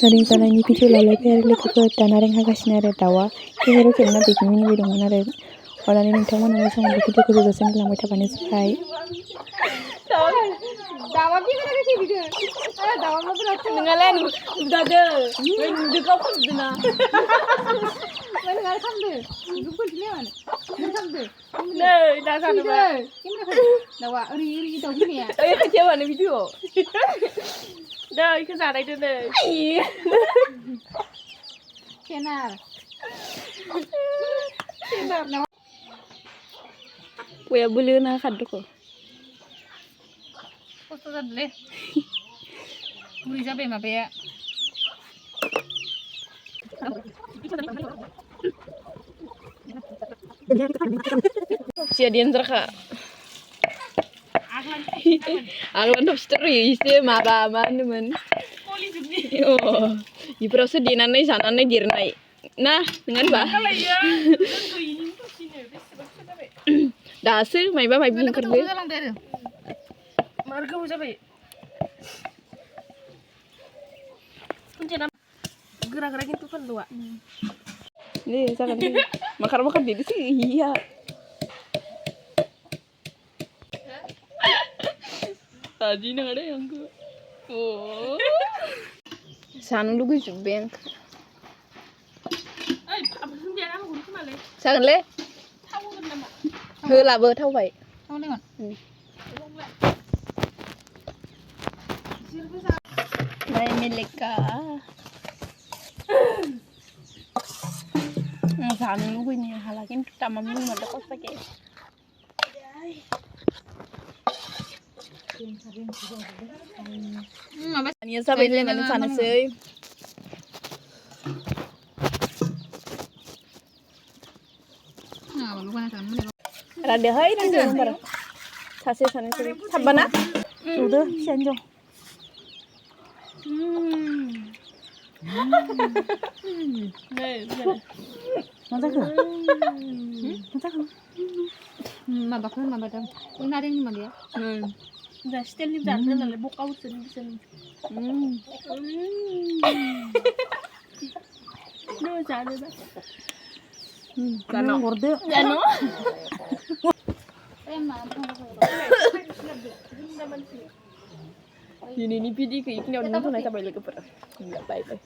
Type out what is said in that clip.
नारें जानायनि भिडिअ लालायबाय आरो लोगोफोर दा नारें हागासिनो आरो दाउआ केमेरायाव खेबना बेखौ मिनिबायदोंमोन आरो अननानै नोंथांमोना मोजां मोनब्ला भिडिअखौ जोबजासिम होलांबाय थाबानो जाबाय। दावा केमेरा खेबिदो दावा माबोरै नोंहालाय नुदादो नुदो गाव खालामदोना मा नोंहा खालामदो गुबुनलै मानो खालामदो नै दा जानोबा केमेरा दावा ओरै ओरै दाउ फैनाया ओइ खाथियाव मानो भिडिअ दै इखौ जानायदो नै केनार केनार बया बोलो होना खाददोखौ खस्थ' जादोंलै गुरै जाबाय माबाया सिया देनजारखा आगोलावथ' स्ट'रि इसे माबा मा होनोमोन इफोरावसो देनानै जानानै देरनाय ना नङा होनबा दासो मायबा मायबि ओंखारदो मार गोबाव जाबाय गोरा गोरा खिन्थु फानलुआ दे जागोन दे माखार माखार देदोसै हिया आदि नङा दे आंखौ जानो लुगैजोब्बाय आं जागोनलै होलाबो थावबाय नाय मेलेका जानो लुगैनो हाला खिन्थु तामाम लुगैमारदों खस्ताके दानिया जाबाय होनलायनानै जानोसै रानदोहाय रानदो होमबार सासे सानै सानै साबबाना जौदो फिसानि जौ मा जाखो मा जाखो माबाखौ माबादों नारेंनि माबाया दा स्टाइलनि जानो रोंनानै बका बुस्थुनि बिसोर जानो जानो हरदो जानो दिनैनि भिडिअखौ इखिनियावनो दोनथ'नाय जाबाय लोगोफोर बाय बाय